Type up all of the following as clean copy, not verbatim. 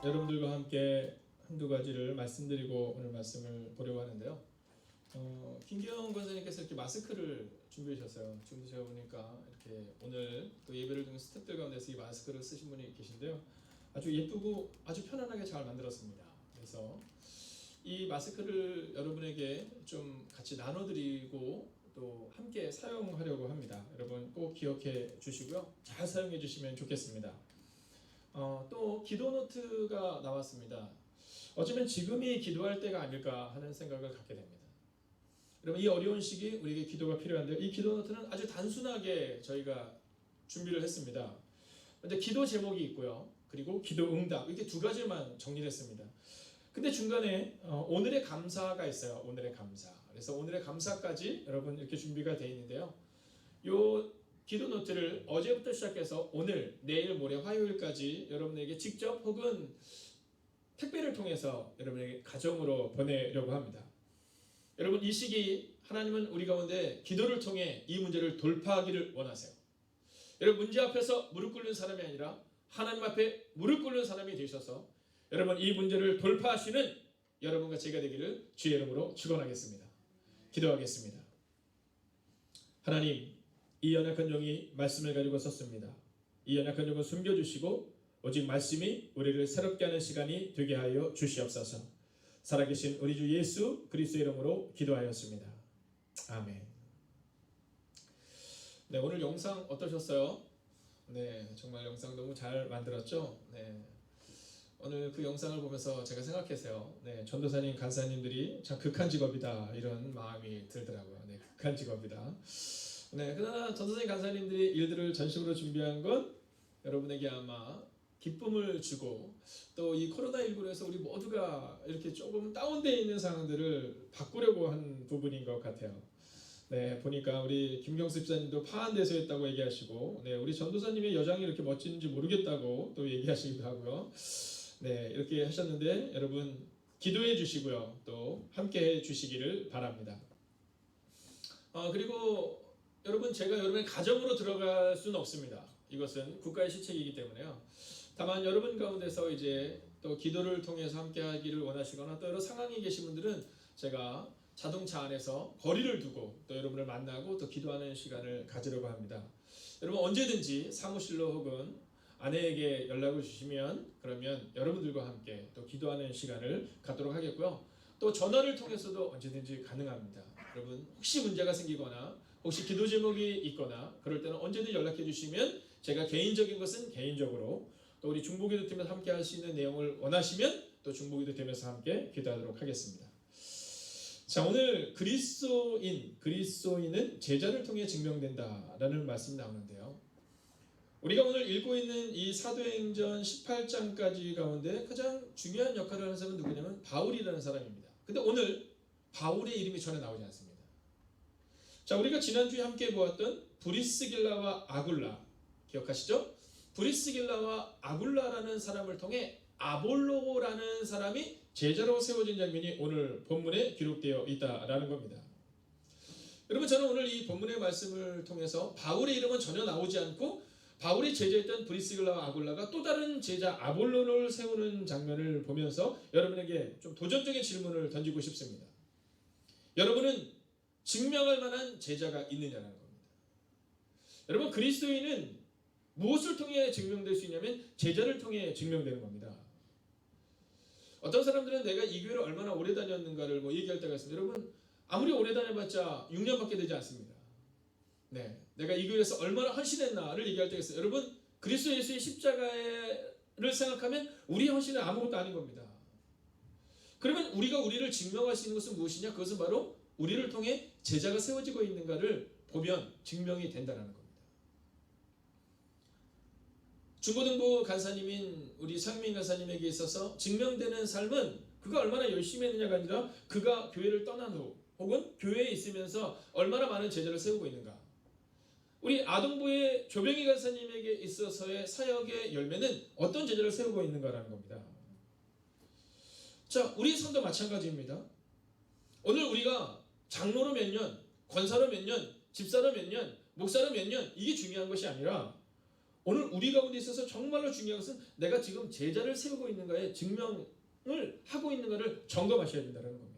여러분들과 함께 한두 가지를 말씀드리고 오늘 말씀을 보려고 하는데요. 김기영 권사님께서 이렇게 마스크를 준비해 주셨어요. 지금도 제가 보니까 이렇게 오늘 또 예배를 듣는 스태프들 가운데서 이 마스크를 쓰신 분이 계신데요. 아주 예쁘고 아주 편안하게 잘 만들었습니다. 그래서 이 마스크를 여러분에게 좀 같이 나눠드리고 또 함께 사용하려고 합니다. 여러분 꼭 기억해 주시고요. 잘 사용해 주시면 좋겠습니다. 또 기도 노트가 나왔습니다. 어쩌면 지금이 기도할 때가 아닐까 하는 생각을 갖게 됩니다. 여러분 이 어려운 시기 우리에게 기도가 필요한데요. 이 기도 노트는 아주 단순하게 저희가 준비를 했습니다. 근데 기도 제목이 있고요. 그리고 기도 응답 이렇게 두 가지만 정리를 했습니다. 근데 중간에 오늘의 감사가 있어요. 오늘의 감사. 그래서 오늘의 감사까지 여러분 이렇게 준비가 되어 있는데요. 요 기도 노트를 어제부터 시작해서 오늘, 내일, 모레, 화요일까지 여러분에게 직접 혹은 택배를 통해서 여러분에게 가정으로 보내려고 합니다. 여러분 이 시기 하나님은 우리 가운데 기도를 통해 이 문제를 돌파하기를 원하세요. 여러분 문제 앞에서 무릎 꿇는 사람이 아니라 하나님 앞에 무릎 꿇는 사람이 되셔서 여러분 이 문제를 돌파하시는 여러분과 제가 되기를 주의 이름으로 축원하겠습니다. 기도하겠습니다. 하나님, 이 연약한 종이 말씀을 가지고 썼습니다. 이 연약한 종을 숨겨주시고 오직 말씀이 우리를 새롭게 하는 시간이 되게 하여 주시옵소서. 살아계신 우리 주 예수 그리스도의 이름으로 기도하였습니다. 아멘. 네, 오늘 영상 어떠셨어요? 네, 정말 영상 너무 잘 만들었죠? 네. 오늘 그 영상을 보면서 제가 생각했어요. 네, 전도사님, 간사님들이 참 극한 직업이다 이런 마음이 들더라고요. 네, 극한 직업이다. 네, 그러나 전도사님, 간사님들이 일들을 전식으로 준비한 건 여러분에게 아마 기쁨을 주고 또 이 코로나19로 해서 우리 모두가 이렇게 조금 다운되어 있는 상황들을 바꾸려고 한 부분인 것 같아요. 네, 보니까 우리 김경수 집사님도 파한대소했다고 얘기하시고, 네, 우리 전도사님의 여장이 이렇게 멋진지 모르겠다고 또 얘기하시기도 하고요. 네, 이렇게 하셨는데 여러분 기도해 주시고요. 또 함께 해 주시기를 바랍니다. 그리고 여러분 제가 여러분의 가정으로 들어갈 수는 없습니다. 이것은 국가의 시책이기 때문에요. 다만 여러분 가운데서 이제 또 기도를 통해서 함께 하기를 원하시거나 또 여러 상황에 계신 분들은 제가 자동차 안에서 거리를 두고 또 여러분을 만나고 또 기도하는 시간을 가지려고 합니다. 여러분 언제든지 사무실로 혹은 아내에게 연락을 주시면 그러면 여러분들과 함께 또 기도하는 시간을 갖도록 하겠고요. 또 전화를 통해서도 언제든지 가능합니다. 여러분 혹시 문제가 생기거나 혹시 기도 제목이 있거나 그럴 때는 언제든 연락해 주시면 제가 개인적인 것은 개인적으로 또 우리 중보기도팀에서 함께 할 수 있는 내용을 원하시면 또 중보기도팀에서 함께 기도하도록 하겠습니다. 자, 오늘 그리스도인은 제자를 통해 증명된다라는 말씀이 나오는데요. 우리가 오늘 읽고 있는 이 사도행전 18장까지 가운데 가장 중요한 역할을 하는 사람은 누구냐면 바울이라는 사람입니다. 근데 오늘 바울의 이름이 전혀 나오지 않습니다. 자, 우리가 지난주에 함께 보았던 브리스길라와 아굴라 기억하시죠? 브리스길라와 아굴라라는 사람을 통해 아볼로라는 사람이 제자로 세워진 장면이 오늘 본문에 기록되어 있다라는 겁니다. 여러분 저는 오늘 이 본문의 말씀을 통해서 바울의 이름은 전혀 나오지 않고 바울이 제자였던 브리스길라와 아굴라가 또 다른 제자 아볼로를 세우는 장면을 보면서 여러분에게 좀 도전적인 질문을 던지고 싶습니다. 여러분은 증명할 만한 제자가 있느냐는 겁니다. 여러분 그리스도인은 무엇을 통해 증명될 수 있냐면 제자를 통해 증명되는 겁니다. 어떤 사람들은 내가 이 교회를 얼마나 오래 다녔는가를 얘기할 때가 있습니다. 여러분 아무리 오래 다녀봤자 6년밖에 되지 않습니다. 네, 내가 이 교회에서 얼마나 헌신했나를 얘기할 때가 있어요. 여러분 그리스도 예수의 십자가를 생각하면 우리의 헌신은 아무것도 아닌 겁니다. 그러면 우리를 증명할 수 있는 것은 무엇이냐? 그것은 바로 우리를 통해 제자가 세워지고 있는가를 보면 증명이 된다는 겁니다. 중고등부 간사님인 우리 상민 간사님에게 있어서 증명되는 삶은 그가 얼마나 열심히 했느냐가 아니라 그가 교회를 떠난 후 혹은 교회에 있으면서 얼마나 많은 제자를 세우고 있는가. 우리 아동부의 조병희 간사님에게 있어서의 사역의 열매는 어떤 제자를 세우고 있는가라는 겁니다. 자, 우리 삶도 마찬가지입니다. 오늘 우리가 장로로 몇 년, 권사로 몇 년, 집사로 몇 년, 목사로 몇 년 이게 중요한 것이 아니라 오늘 우리 가운데 있어서 정말로 중요한 것은 내가 지금 제자를 세우고 있는가에 증명을 하고 있는가를 점검하셔야 된다는 겁니다.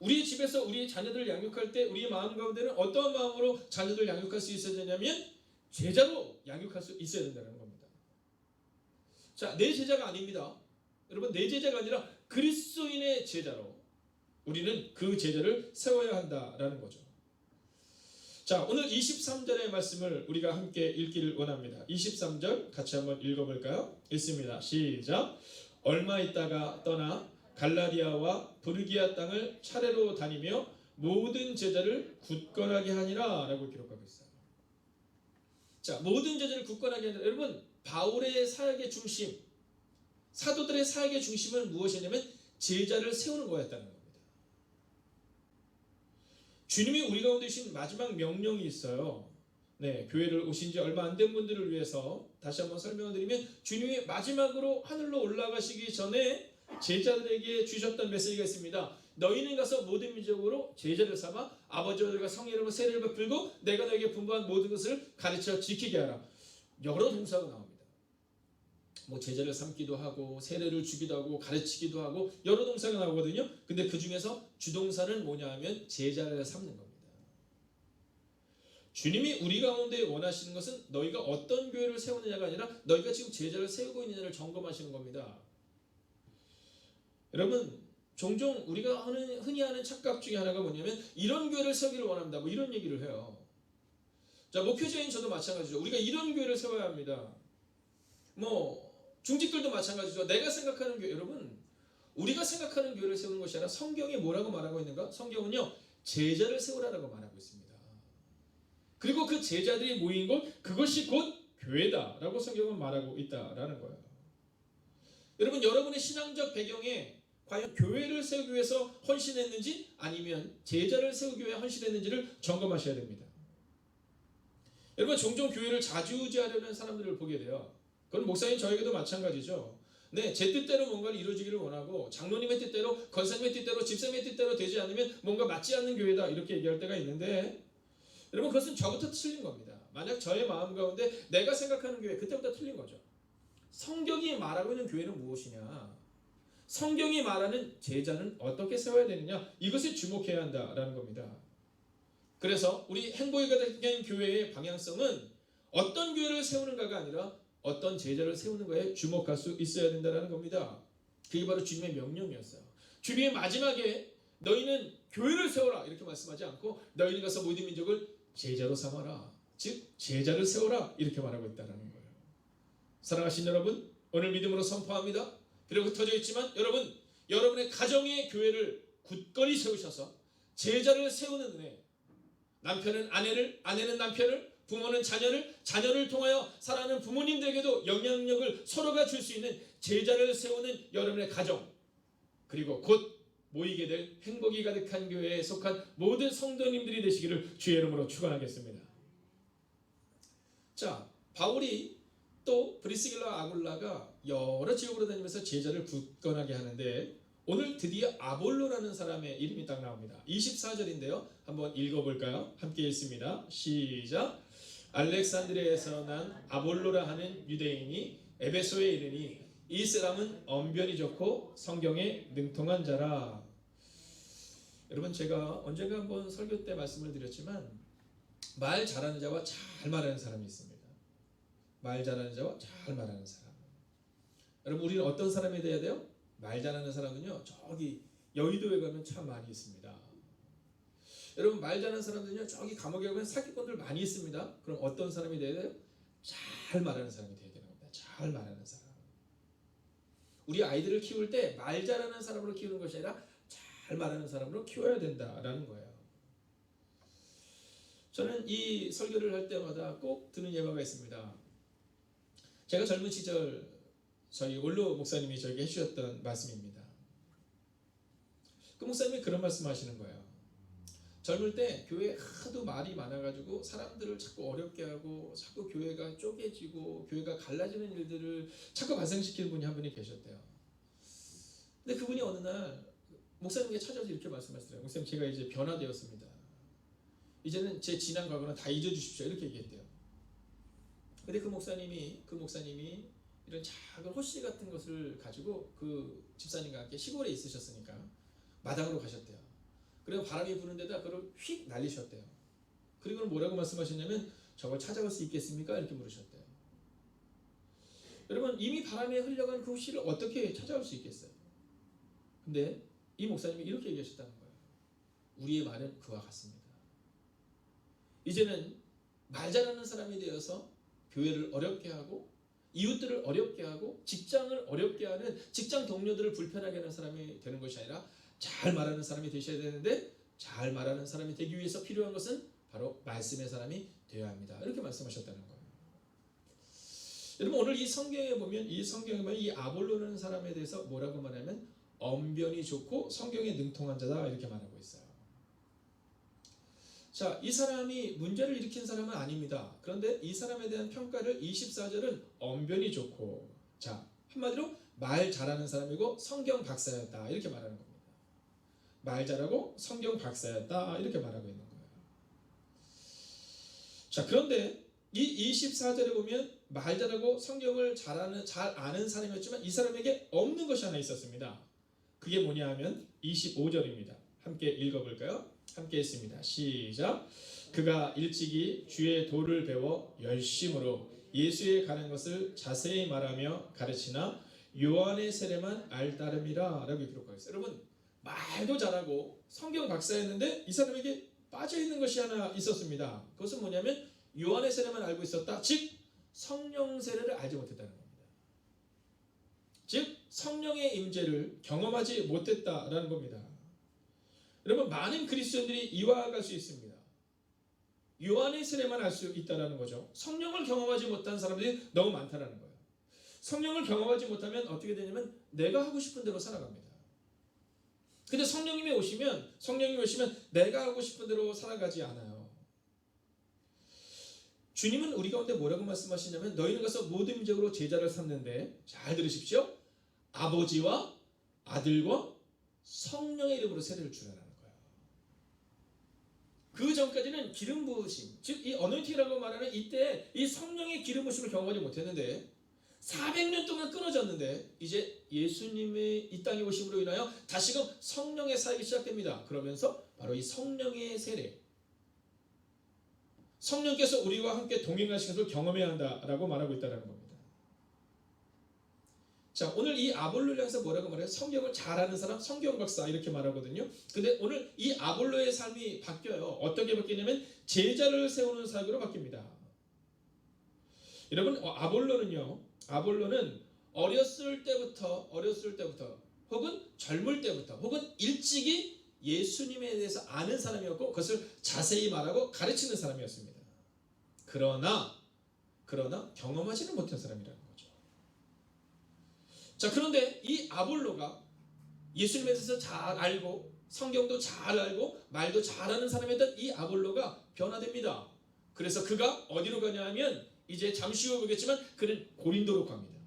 우리 집에서 우리 자녀들을 양육할 때 우리 마음 가운데는 어떠한 마음으로 자녀들을 양육할 수 있어야 되냐면 제자로 양육할 수 있어야 된다는 겁니다. 자, 내 제자가 아닙니다. 여러분, 내 제자가 아니라 그리스도인의 제자로 우리는 그 제자를 세워야 한다라는 거죠. 자, 오늘 23절의 말씀을 우리가 함께 읽기를 원합니다. 23절 같이 한번 읽어볼까요? 읽습니다. 시작. 얼마 있다가 떠나 갈라디아와 부르기아 땅을 차례로 다니며 모든 제자를 굳건하게 하니라 라고 기록하고 있어요. 자, 모든 제자를 굳건하게 하니라. 여러분, 바울의 사역의 중심, 사도들의 사역의 중심은 무엇이냐면 제자를 세우는 거였다는 겁니다. 주님이 우리 가운데 주신 마지막 명령이 있어요. 네, 교회를 오신 지 얼마 안 된 분들을 위해서 다시 한번 설명을 드리면 주님이 마지막으로 하늘로 올라가시기 전에 제자들에게 주셨던 메시지가 있습니다. 너희는 가서 모든 민족으로 제자를 삼아 아버지와 아들과 성령 이름으로 세례를 베풀고 내가 너에게 분부한 모든 것을 가르쳐 지키게 하라. 여러 동사가 나옵니다. 뭐 제자를 삼기도 하고 세례를 주기도 하고 가르치기도 하고 여러 동사가 나오거든요. 근데 그 중에서 주동사는 뭐냐 하면 제자를 삼는 겁니다. 주님이 우리 가운데 원하시는 것은 너희가 어떤 교회를 세우느냐가 아니라 너희가 지금 제자를 세우고 있느냐를 점검하시는 겁니다. 여러분, 종종 우리가 흔히 하는 착각 중에 하나가 뭐냐면 이런 교회를 세우기를 원합니다. 뭐 이런 얘기를 해요. 자, 목회자인 저도 마찬가지죠. 우리가 이런 교회를 세워야 합니다. 뭐 중직들도 마찬가지죠. 내가 생각하는 교회, 여러분, 우리가 생각하는 교회를 세우는 것이 아니라 성경이 뭐라고 말하고 있는가? 성경은요, 제자를 세우라라고 말하고 있습니다. 그리고 그 제자들이 모인 곳, 그것이 곧 교회다라고 성경은 말하고 있다라는 거예요. 여러분, 여러분의 신앙적 배경에 과연 교회를 세우기 위해서 헌신했는지 아니면 제자를 세우기 위해 헌신했는지를 점검하셔야 됩니다. 여러분, 종종 교회를 자주우지하려는 사람들을 보게 돼요. 그건 목사님 저에게도 마찬가지죠. 네, 제 뜻대로 뭔가를 이루어지기를 원하고 장로님의 뜻대로, 권사님의 뜻대로, 집사님의 뜻대로 되지 않으면 뭔가 맞지 않는 교회다 이렇게 얘기할 때가 있는데 여러분, 그것은 저부터 틀린 겁니다. 만약 저의 마음 가운데 내가 생각하는 교회, 그때부터 틀린 거죠. 성경이 말하고 있는 교회는 무엇이냐? 성경이 말하는 제자는 어떻게 세워야 되느냐? 이것을 주목해야 한다라는 겁니다. 그래서 우리 행복이 가득한 교회의 방향성은 어떤 교회를 세우는가가 아니라 어떤 제자를 세우는가에 주목할 수 있어야 된다는 겁니다. 그게 바로 주님의 명령이었어요. 주님의 마지막에 너희는 교회를 세워라 이렇게 말씀하지 않고 너희는 가서 모든 민족을 제자로 삼아라. 즉 제자를 세워라 이렇게 말하고 있다는 거예요. 사랑하신 여러분, 오늘 믿음으로 선포합니다. 비록 흩어져 있지만 여러분, 여러분의 가정의 교회를 굳건히 세우셔서 제자를 세우는 은혜, 남편은 아내를, 아내는 남편을, 부모는 자녀를, 자녀를 통하여 사랑하는 부모님들에게도 영향력을 서로가 줄 수 있는 제자를 세우는 여러분의 가정, 그리고 곧 모이게 될 행복이 가득한 교회에 속한 모든 성도님들이 되시기를 주의 이름으로 축원하겠습니다. 자, 바울이 또 브리스길라와 아굴라가 여러 지역으로 다니면서 제자를 굳건하게 하는데 오늘 드디어 아볼로라는 사람의 이름이 딱 나옵니다. 24절인데요. 한번 읽어볼까요? 함께 읽습니다. 시작. 알렉산드리아에서 난 아볼로라 하는 유대인이 에베소에 이르니 이 사람은 언변이 좋고 성경에 능통한 자라. 여러분, 제가 언젠가 한번 설교 때 말씀을 드렸지만 말 잘하는 자와 잘 말하는 사람이 있습니다. 말 잘하는 자와 잘 말하는 사람. 여러분, 우리는 어떤 사람이 돼야 돼요? 말 잘하는 사람은요, 저기 여의도에 가면 참 많이 있습니다. 여러분, 말 잘하는 사람들은요, 저기 감옥에 가면 사기꾼들 많이 있습니다. 그럼 어떤 사람이 돼야 돼요? 잘 말하는 사람이 돼야 되는 겁니다. 잘 말하는 사람. 우리 아이들을 키울 때 말 잘하는 사람으로 키우는 것이 아니라 잘 말하는 사람으로 키워야 된다라는 거예요. 저는 이 설교를 할 때마다 꼭 드는 예화가 있습니다. 제가 젊은 시절 저희 원로 목사님이 저에게 해주셨던 말씀입니다. 그 목사님이 그런 말씀 하시는 거예요. 젊을 때 교회에 하도 말이 많아가지고 사람들을 자꾸 어렵게 하고 자꾸 교회가 쪼개지고 교회가 갈라지는 일들을 자꾸 발생시키는 분이 한 분이 계셨대요. 근데 그분이 어느 날 목사님에게 찾아와서 이렇게 말씀하시더라고요. 목사님, 제가 이제 변화되었습니다. 이제는 제 지난 과거는 다 잊어주십시오. 이렇게 얘기했대요. 근데 그 목사님이 이런 작은 호씨 같은 것을 가지고 그 집사님과 함께 시골에 있으셨으니까 마당으로 가셨대요. 그리고 바람이 부는 데다 그걸 휙 날리셨대요. 그리고 뭐라고 말씀하셨냐면 저걸 찾아갈 수 있겠습니까? 이렇게 물으셨대요. 여러분, 이미 바람에 흘려간 그 호씨를 어떻게 찾아올 수 있겠어요? 근데 이 목사님이 이렇게 얘기하셨다는 거예요. 우리의 말은 그와 같습니다. 이제는 말 잘하는 사람이 되어서 교회를 어렵게 하고 이웃들을 어렵게 하고 직장을 어렵게 하는 직장 동료들을 불편하게 하는 사람이 되는 것이 아니라 잘 말하는 사람이 되셔야 되는데, 잘 말하는 사람이 되기 위해서 필요한 것은 바로 말씀의 사람이 되어야 합니다. 이렇게 말씀하셨다는 거예요. 여러분, 오늘 이 성경에 보면 이 아볼로라는 사람에 대해서 뭐라고 말하면 언변이 좋고 성경에 능통한 자다 이렇게 말하고 있어요. 자, 이 사람이 문제를 일으킨 사람은 아닙니다. 그런데 이 사람에 대한 평가를 24절은 언변이 좋고, 자, 한마디로 말 잘하는 사람이고 성경 박사였다 이렇게 말하는 겁니다. 말 잘하고 성경 박사였다 이렇게 말하고 있는 거예요. 자, 그런데 이 24절에 보면 말 잘하고 성경을 잘 아는 사람이었지만 이 사람에게 없는 것이 하나 있었습니다. 그게 뭐냐 하면 25절입니다. 함께 읽어볼까요? 함께 했습니다. 시작. 그가 일찍이 주의 도를 배워 열심으로 예수에 가는 것을 자세히 말하며 가르치나 요한의 세례만 알따름이라 라고 기록하고 있어요. 여러분, 말도 잘하고 성경 박사였는데 이 사람에게 빠져있는 것이 하나 있었습니다. 그것은 뭐냐면 요한의 세례만 알고 있었다. 즉 성령 세례를 알지 못했다는 겁니다. 즉 성령의 임재를 경험하지 못했다라는 겁니다. 여러분, 많은 그리스도인들이 이와 갈 수 있습니다. 요한의 세례만 알 수 있다는 거죠. 성령을 경험하지 못한 사람들이 너무 많다는 거예요. 성령을 경험하지 못하면 어떻게 되냐면 내가 하고 싶은 대로 살아갑니다. 근데 성령님이 오시면 내가 하고 싶은 대로 살아가지 않아요. 주님은 우리 가운데 뭐라고 말씀하시냐면 너희는 가서 모든 민족으로 제자를 삼는데, 잘 들으십시오, 아버지와 아들과 성령의 이름으로 세례를 주라는 거예요. 그 전까지는 기름 부으심, 즉 이 어노인팅이라고 말하는 이때 이 성령의 기름 부으심을 경험하지 못했는데 400년 동안 끊어졌는데 이제 예수님의 이 땅에 오심으로 인하여 다시금 성령의 사역이 시작됩니다. 그러면서 바로 이 성령의 세례, 성령께서 우리와 함께 동행하시는 것을 경험해야 한다라고 말하고 있다는 겁니다. 자, 오늘 이 아볼로를 향해서 뭐라고 말해요? 성경을 잘하는 사람, 성경 박사 이렇게 말하거든요. 근데 오늘 이 아볼로의 삶이 바뀌어요. 어떻게 바뀌냐면 제자를 세우는 사역으로 바뀝니다. 여러분, 아볼로는 어렸을 때부터 혹은 젊을 때부터 혹은 일찍이 예수님에 대해서 아는 사람이었고 그것을 자세히 말하고 가르치는 사람이었습니다. 그러나 경험하지는 못한 사람이라는 거죠. 자, 그런데 이 아볼로가 예수님에 대해서 잘 알고 성경도 잘 알고 말도 잘하는 사람이었던 이 아볼로가 변화됩니다. 그래서 그가 어디로 가냐 하면 이제 잠시 후에 보겠지만 그는 고린도로 갑니다.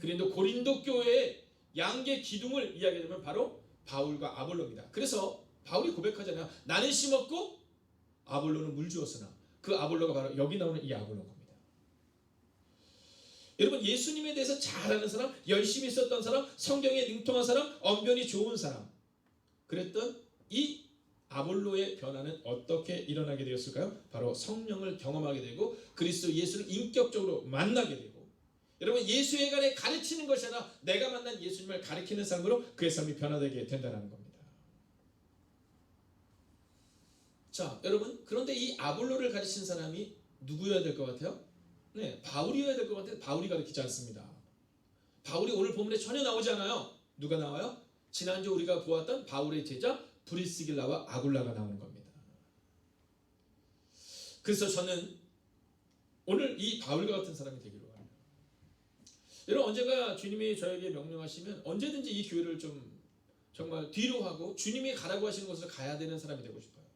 고린도 교회의 양계 기둥을 이야기하면 바로 바울과 아볼로입니다. 그래서 바울이 고백하잖아요. 나는 심었고 아볼로는 물 주었으나, 그 아볼로가 바로 여기 나오는 이 아볼로인 겁니다. 여러분, 예수님에 대해서 잘 아는 사람, 열심히 썼던 사람, 성경에 능통한 사람, 언변이 좋은 사람, 그랬던 이 아볼로의 변화는 어떻게 일어나게 되었을까요? 바로 성령을 경험하게 되고 그리스도 예수를 인격적으로 만나게 되고, 여러분, 예수에 관해 가르치는 것이 아니라 내가 만난 예수님을 가르치는 삶으로 그의 삶이 변화되게 된다는 겁니다. 자, 여러분, 그런데 이 아볼로를 가르친 사람이 누구여야 될 것 같아요? 네, 바울이어야 될 것 같아요. 바울이 가르치지 않습니다. 바울이 오늘 본문에 전혀 나오지 않아요. 누가 나와요? 지난주 우리가 보았던 바울의 제자 브리스길라와 아굴라가 나오는 겁니다. 그래서 저는 오늘 이 바울과 같은 사람이 되기로 합니다. 여러분, 언제가 주님이 저에게 명령하시면 언제든지 이 교회를 좀 정말 뒤로 하고 주님이 가라고 하시는 곳으로 가야 되는 사람이 되고 싶어요.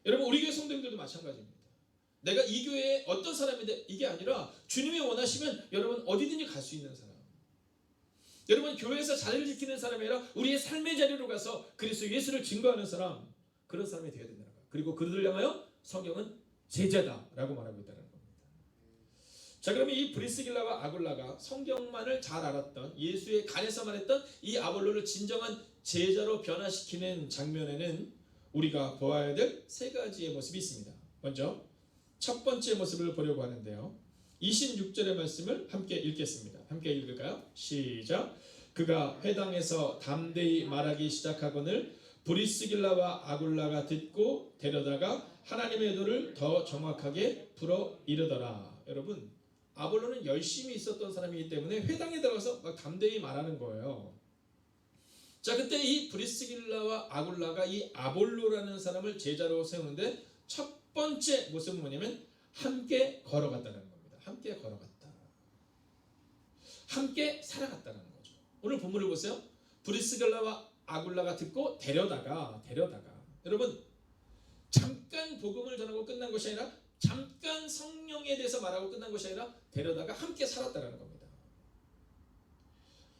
여러분, 우리 교회 성도님들도 마찬가지입니다. 내가 이 교회에 어떤 사람인데 이게 아니라 주님이 원하시면 여러분 어디든지 갈 수 있는 사람, 여러분 교회에서 자리를 지키는 사람이 아니라 우리의 삶의 자리로 가서 그리스도 예수를 증거하는 사람, 그런 사람이 되어야 된다는 거예요. 그리고 그들을 향하여 성경은 제자다라고 말하고 있다는 겁니다. 자, 그러면 이 브리스길라와 아굴라가 성경만을 잘 알았던, 예수의 간에서만 했던 이 아볼로를 진정한 제자로 변화시키는 장면에는 우리가 보아야 될 세 가지의 모습이 있습니다. 먼저 첫 번째 모습을 보려고 하는데요. 26절의 말씀을 함께 읽겠습니다. 함께 읽을까요? 시작. 그가 회당에서 담대히 말하기 시작하거늘 브리스길라와 아굴라가 듣고 데려다가 하나님의 도를 더 정확하게 풀어 이르더라. 여러분, 아볼로는 열심히 있었던 사람이기 때문에 회당에 들어가서 막 담대히 말하는 거예요. 자, 그때 이 브리스길라와 아굴라가 이 아볼로라는 사람을 제자로 세우는데 첫 번째 모습은 뭐냐면 함께 걸어갔다는 겁니다. 함께 걸어갔다. 함께 살아갔다는 거죠. 오늘 본문을 보세요. 브리스길라와 아굴라가 듣고 데려다가 여러분, 잠깐 복음을 전하고 끝난 것이 아니라 잠깐 성령에 대해서 말하고 끝난 것이 아니라 데려다가 함께 살았다는 겁니다.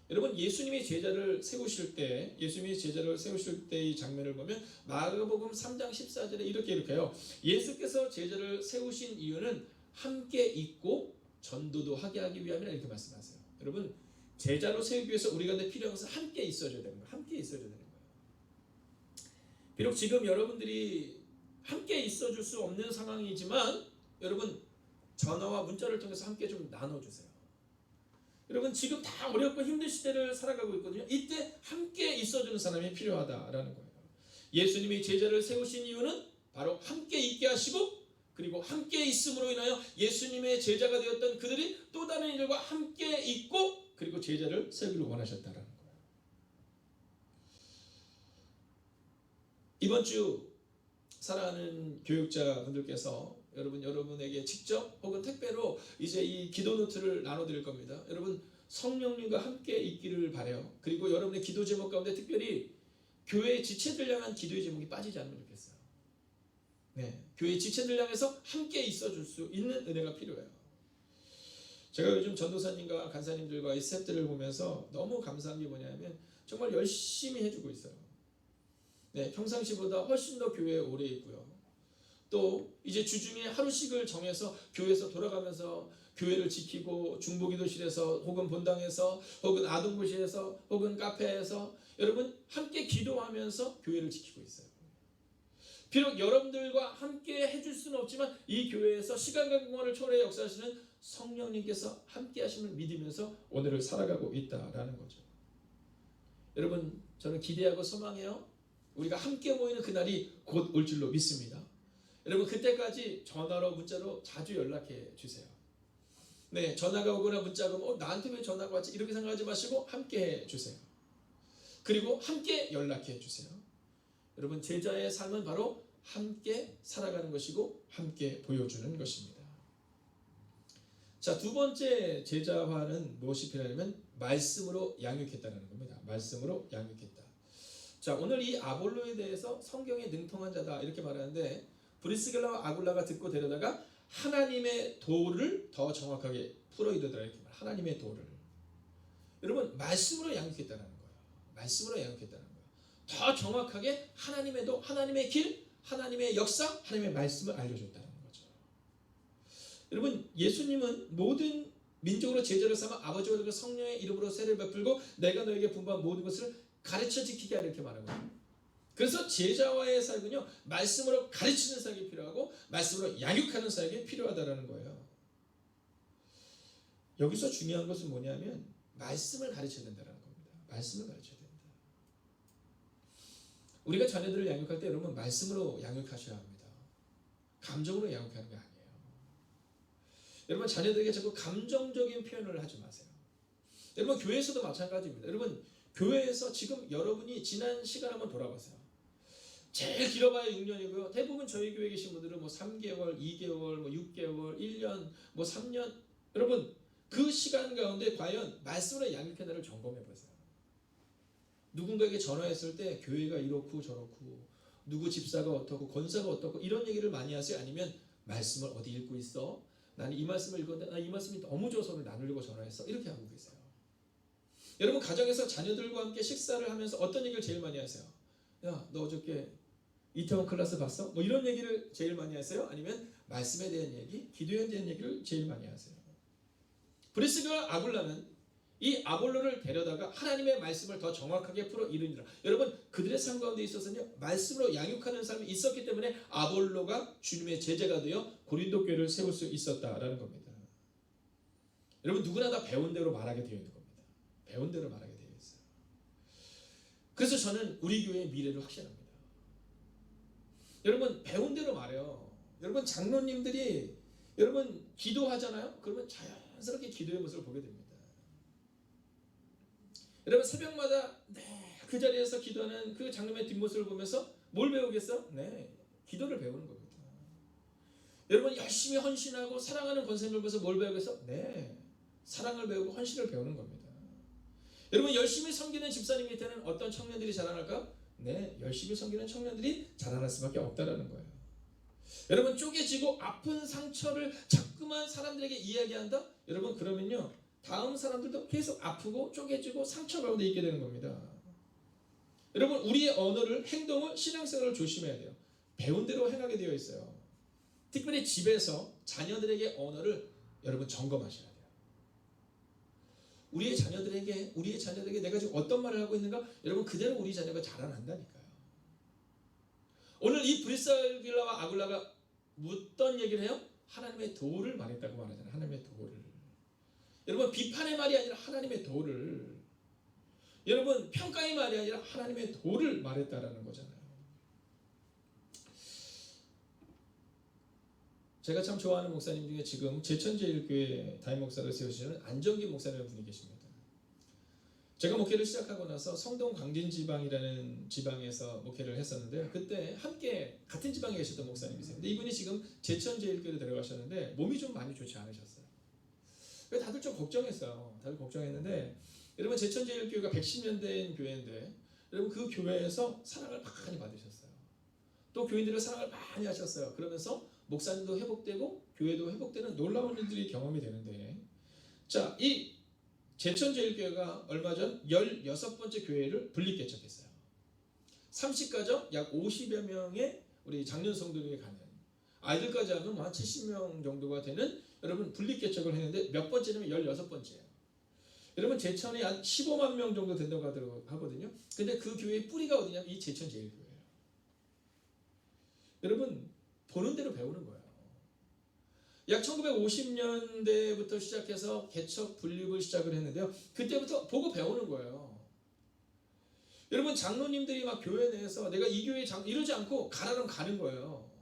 여러분, 예수님이 제자를 세우실 때 이 장면을 보면 마가복음 3장 14절에 이렇게 해요. 예수께서 제자를 세우신 이유는 함께 있고 전도도 하게 하기 위함이라 이렇게 말씀하세요. 여러분, 제자로 세우기 위해서 우리가 필요한 것은 함께 있어줘야 되는 거예요. 함께 있어줘야 되는 거예요. 비록 지금 여러분들이 함께 있어줄 수 없는 상황이지만 여러분, 전화와 문자를 통해서 함께 좀 나눠주세요. 여러분, 지금 다 어렵고 힘든 시대를 살아가고 있거든요. 이때 함께 있어주는 사람이 필요하다라는 거예요. 예수님이 제자를 세우신 이유는 바로 함께 있게 하시고, 그리고 함께 있음으로 인하여 예수님의 제자가 되었던 그들이 또 다른 이들과 함께 있고, 그리고 제자를 세우기를 원하셨다라는 거예요. 이번 주 사랑하는 교육자분들께서 여러분에게 직접 혹은 택배로 이제 이 기도 노트를 나눠드릴 겁니다. 여러분, 성령님과 함께 있기를 바라요. 그리고 여러분의 기도 제목 가운데 특별히 교회 지체들 향한 기도의 제목이 빠지지 않으면 좋겠어요. 네, 교회 지체들 향해서 함께 있어줄 수 있는 은혜가 필요해요. 제가 요즘 전도사님과 간사님들과 이 스태프들을 보면서 너무 감사한 게 뭐냐면 정말 열심히 해주고 있어요. 네, 평상시보다 훨씬 더 교회에 오래 있고요. 또 이제 주중에 하루씩을 정해서 교회에서 돌아가면서 교회를 지키고 중보기도실에서 혹은 본당에서 혹은 아동부실에서 혹은 카페에서 여러분 함께 기도하면서 교회를 지키고 있어요. 비록 여러분들과 함께 해줄 수는 없지만 이 교회에서 시간과 공간을 초월해 역사하시는 성령님께서 함께 하심을 믿으면서 오늘을 살아가고 있다라는 거죠. 여러분, 저는 기대하고 소망해요. 우리가 함께 모이는 그날이 곧 올 줄로 믿습니다. 여러분, 그때까지 전화로 문자로 자주 연락해 주세요. 네, 전화가 오거나 문자가 오면 나한테 왜 전화가 왔지? 이렇게 생각하지 마시고 함께 해 주세요. 그리고 함께 연락해 주세요. 여러분, 제자의 삶은 바로 함께 살아가는 것이고 함께 보여주는 것입니다. 자, 두 번째 제자화는 무엇이 필요하냐면 말씀으로 양육했다는 겁니다. 말씀으로 양육했다. 자, 오늘 이 아볼로에 대해서 성경에 능통한 자다 이렇게 말하는데 브리스길라와 아굴라가 듣고 데려다가 하나님의 도를 더 정확하게 풀어 이르더라 이렇게 말. 하나님의 도를. 여러분, 말씀으로 양육했다는 거예요. 말씀으로 양육했다는 거예요. 더 정확하게 하나님의 도, 하나님의 길, 하나님의 역사, 하나님의 말씀을 알려줬다는 거죠. 여러분, 예수님은 모든 민족으로 제자를 삼아 아버지와 그 성령의 이름으로 세례를 베풀고 내가 너에게 분부한 모든 것을 가르쳐 지키게 하라 이렇게 말하는 거예요. 그래서 제자와의 사역은요, 말씀으로 가르치는 사역이 필요하고 말씀으로 양육하는 사역이 필요하다는 거예요. 여기서 중요한 것은 뭐냐면 말씀을 가르쳐야 된다는 겁니다. 말씀을 가르쳐야 된다. 우리가 자녀들을 양육할 때 여러분 말씀으로 양육하셔야 합니다. 감정으로 양육하는 게 아니에요. 여러분, 자녀들에게 자꾸 감정적인 표현을 하지 마세요. 여러분, 교회에서도 마찬가지입니다. 여러분, 교회에서 지금 여러분이 지난 시간 한번 돌아보세요. 제일 길어봐야 6년이고요. 대부분 저희 교회에 계신 분들은 뭐 3개월, 2개월, 뭐 6개월, 1년, 뭐 3년. 여러분, 그 시간 가운데 과연 말씀으로 양육했나를 점검해 보세요. 누군가에게 전화했을 때 교회가 이렇고 저렇고 누구 집사가 어떻고 권사가 어떻고 이런 얘기를 많이 하세요? 아니면 말씀을 어디 읽고 있어? 나는 이 말씀을 읽었는데 나 이 말씀이 너무 좋아서 나누려고 전화했어. 이렇게 하고 계세요. 여러분, 가정에서 자녀들과 함께 식사를 하면서 어떤 얘기를 제일 많이 하세요? 야, 너 어저께 이태원 클래스 봤어? 뭐 이런 얘기를 제일 많이 하세요? 아니면 말씀에 대한 얘기, 기도에 대한 얘기를 제일 많이 하세요? 브리스가와 아굴라는 이 아볼로를 데려다가 하나님의 말씀을 더 정확하게 풀어 이루니라. 여러분, 그들의 삶 가운데 있어서는요, 말씀으로 양육하는 삶이 있었기 때문에 아볼로가 주님의 제자가 되어 고린도 교회를 세울 수 있었다라는 겁니다. 여러분, 누구나 다 배운 대로 말하게 되어 있는 겁니다. 배운 대로 말하게 되어 있어요. 그래서 저는 우리 교회의 미래를 확신합니다. 여러분, 배운 대로 말해요. 여러분, 장로님들이 여러분 기도하잖아요. 그러면 자연스럽게 기도의 모습을 보게 됩니다. 여러분, 새벽마다 그 자리에서 기도하는 그 장로의 뒷모습을 보면서 뭘 배우겠어? 기도를 배우는 겁니다. 여러분, 열심히 헌신하고 사랑하는 권사님을 보면서 뭘 배우겠어? 사랑을 배우고 헌신을 배우는 겁니다. 여러분, 열심히 섬기는 집사님 밑에는 어떤 청년들이 자라날까? 열심히 섬기는 청년들이 자라날 수밖에 없다라는 거예요. 여러분, 쪼개지고 아픈 상처를 자꾸만 사람들에게 이야기한다? 여러분, 그러면요, 다음 사람들도 계속 아프고 쪼개지고 상처 가운데 있게 되는 겁니다. 여러분, 우리의 언어를, 행동을, 신앙생활을 조심해야 돼요. 배운 대로 행하게 되어 있어요. 특별히 집에서 자녀들에게 언어를 여러분 점검하셔야 돼요. 우리의 자녀들에게 내가 지금 어떤 말을 하고 있는가? 여러분, 그대로 우리 자녀가 자라난다니까요. 오늘 이 브리스길라와 아굴라가 어떤 얘기를 해요? 하나님의 도를 말했다고 말하잖아요. 하나님의 도를. 여러분, 비판의 말이 아니라 하나님의 도를, 여러분 평가의 말이 아니라 하나님의 도를 말했다라는 거잖아요. 제가 참 좋아하는 목사님 중에 지금 제천제일교회 담임 목사를 세우시는 안정기 목사님이라는 분이 계십니다. 제가 목회를 시작하고 나서 성동 광진지방이라는 지방에서 목회를 했었는데요. 그때 함께 같은 지방에 계셨던 목사님이세요. 근데 이분이 지금 제천제일교회로 데려가셨는데 몸이 좀 많이 좋지 않으셨어요. 다들 좀 걱정했어요. 다들 걱정했는데, 여러분, 제천제일교회가 110년 된 교회인데 여러분, 그 교회에서 사랑을 많이 받으셨어요. 또 교인들의 사랑을 많이 하셨어요. 그러면서 목사님도 회복되고 교회도 회복되는 놀라운 일들이 경험이 되는데, 자, 이 제천제일교회가 얼마 전 16번째 교회를 분립개척했어요. 30가정 약 50여 명의 우리 장년 성도들이 가는, 아이들까지 하면 한 70명 정도가 되는 여러분 분립개척을 했는데, 몇 번째냐면 16번째예요. 여러분, 제천에 한 15만 명 정도 된다고 하거든요. 근데 그 교회의 뿌리가 어디냐면 이 제천제일교회예요. 여러분, 보는 대로 배우는 거예요. 약 1950년대부터 시작해서 개척 분립을 시작을 했는데요. 그때부터 보고 배우는 거예요. 여러분, 장로님들이 막 교회 내에서 내가 이 교회 이러지 않고 가라면 가는 거예요.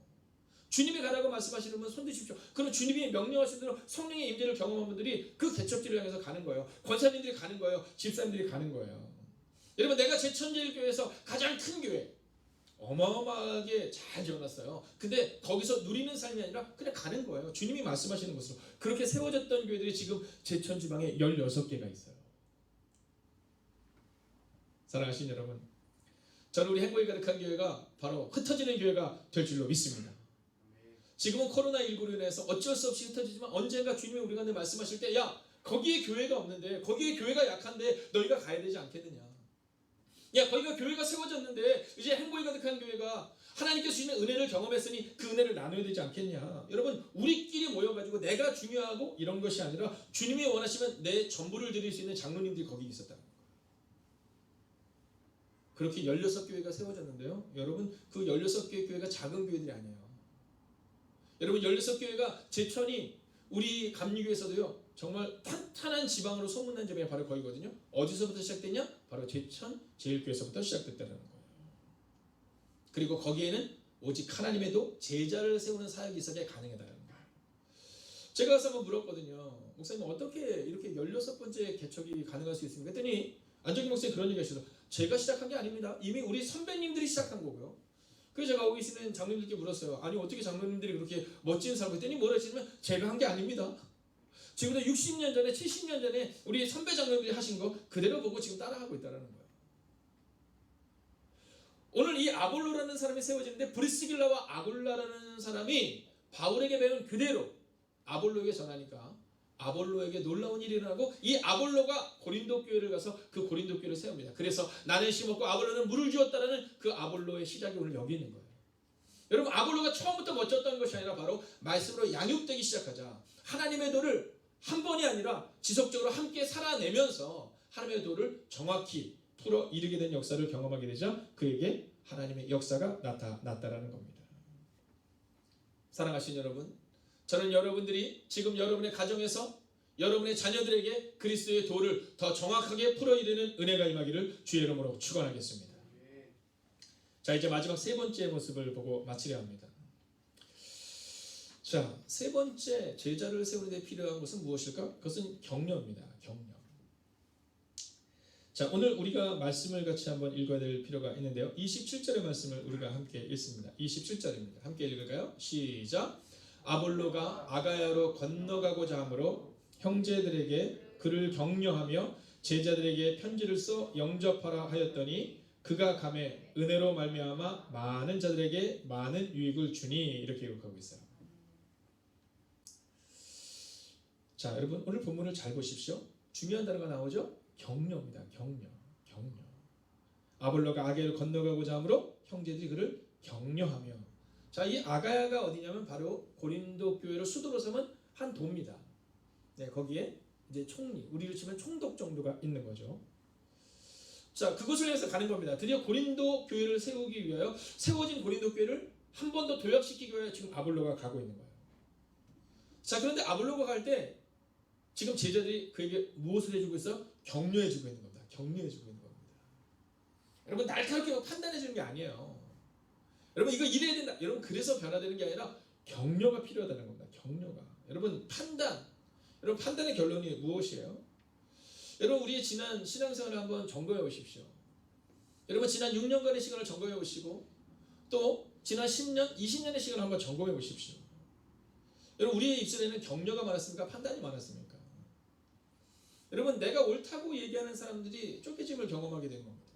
주님이 가라고 말씀하시는 분 손 드십시오. 그럼 주님이 명령하신 대로 성령의 임재를 경험한 분들이 그 개척지를 향해서 가는 거예요. 권사님들이 가는 거예요. 집사님들이 가는 거예요. 여러분, 내가 제천제일교회에서 가장 큰 교회, 어마어마하게 잘 지어놨어요. 근데 거기서 누리는 삶이 아니라 그냥 가는 거예요. 주님이 말씀하시는 것으로. 그렇게 세워졌던 교회들이 지금 제천지방에 16개가 있어요. 사랑하시는 여러분, 저는 우리 행복이 가득한 교회가 바로 흩어지는 교회가 될 줄로 믿습니다. 지금은 코로나19로 인해서 어쩔 수 없이 흩어지지만, 언젠가 주님이 우리 가운데 말씀하실 때, 야, 거기에 교회가 없는데, 거기에 교회가 약한데 너희가 가야 되지 않겠느냐. 야, 거기가 교회가 세워졌는데 이제 행복이 가득한 교회가 하나님께서 주시는 은혜를 경험했으니 그 은혜를 나눠야 되지 않겠냐. 여러분, 우리끼리 모여가지고 내가 중요하고 이런 것이 아니라 주님이 원하시면 내 전부를 드릴 수 있는 장로님들이 거기 있었다는 거예요. 그렇게 16교회가 세워졌는데요. 여러분, 그 16개 교회가 작은 교회들이 아니에요. 여러분, 16교회가 제천이 우리 감리교에서도요, 정말 탄탄한 지방으로 소문난 지방이 바로 거기거든요. 어디서부터 시작됐냐? 바로 제천 제일교회에서부터 시작됐다는 거예요. 그리고 거기에는 오직 하나님의 도, 제자를 세우는 사역이 있어야 가능하다는 거예요. 제가 가서 한번 물었거든요. 목사님, 어떻게 이렇게 16번째 개척이 가능할 수 있습니까? 그랬더니 안정기 목사님이 그런 얘기 하시더라고요. 제가 시작한 게 아닙니다. 이미 우리 선배님들이 시작한 거고요. 그래서 제가 거기 계시는 장로님들께 물었어요. 아니, 어떻게 장로님들이 그렇게 멋진 삶을 했더니 뭐라 하시냐면, 제가 한 게 아닙니다. 지금부터 60년 전에 70년 전에 우리 선배 장로님들이 하신 거 그대로 보고 지금 따라하고 있다는 거예요. 오늘 이 아볼로라는 사람이 세워지는데, 브리스길라와 아굴라라는 사람이 바울에게 배운 그대로 아볼로에게 전하니까 아볼로에게 놀라운 일이 일어나고, 이 아볼로가 고린도 교회를 가서 그 고린도 교회를 세웁니다. 그래서 나는 심었고 아볼로는 물을 주었다라는 그 아볼로의 시작이 오늘 여기 있는 거예요. 여러분, 아볼로가 처음부터 멋졌던 것이 아니라 바로 말씀으로 양육되기 시작하자 하나님의 도를 한 번이 아니라 지속적으로 함께 살아내면서 하나님의 도를 정확히 풀어 이루게 된 역사를 경험하게 되자 그에게 하나님의 역사가 나타났다라는 겁니다. 사랑하신 여러분, 저는 여러분들이 지금 여러분의 가정에서 여러분의 자녀들에게 그리스도의 도를 더 정확하게 풀어 이루는 은혜가 임하기를 주의 이름으로 축원하겠습니다. 자, 이제 마지막 세 번째 모습을 보고 마치려 합니다. 자, 세 번째 제자를 세우는 데 필요한 것은 무엇일까? 그것은 격려입니다. 격려. 자, 오늘 우리가 말씀을 같이 한번 읽어야 될 필요가 있는데요. 27절의 말씀을 우리가 함께 읽습니다. 27절입니다. 함께 읽을까요? 시작. 아볼로가 아가야로 건너가고자 하므로 형제들에게 그를 격려하며 제자들에게 편지를 써 영접하라 하였더니 그가 감에 은혜로 말미암아 많은 자들에게 많은 유익을 주니 이렇게 기록하고 있어요. 자, 여러분 오늘 본문을 잘 보십시오. 중요한 단어가 나오죠? 격려입니다. 격려. 아볼로가 아가야로 건너가고자 하므로 형제들이 그를 격려하며. 자, 이 아가야가 어디냐면 바로 고린도 교회를 수도로 삼은 한 도입니다. 네, 거기에 이제 총리, 우리로 치면 총독 정도가 있는 거죠. 자, 그곳을 위해서 가는 겁니다. 드디어 고린도 교회를 세우기 위하여 세워진 고린도 교회를 한 번 더 도약시키기 위하여 지금 아볼로가 가고 있는 거예요. 자, 그런데 아볼로가 갈 때 지금 제자들이 그에게 무엇을 해주고 있어? 격려해주고 있는 겁니다. 격려해주고 있는 겁니다. 여러분 날카롭게 판단해주는 게 아니에요. 여러분 이거 이래야 된다. 여러분 그래서 변화되는 게 아니라 격려가 필요하다는 겁니다. 격려가. 여러분 판단. 여러분 판단의 결론이 무엇이에요? 여러분 우리의 지난 신앙생활을 한번 점검해 보십시오. 여러분 지난 6년간의 시간을 점검해 보시고 또 지난 10년, 20년의 시간을 한번 점검해 보십시오. 여러분 우리의 입술에는 격려가 많았습니까? 판단이 많았습니까? 여러분 내가 옳다고 얘기하는 사람들이 쫓겨짐을 경험하게 된 겁니다.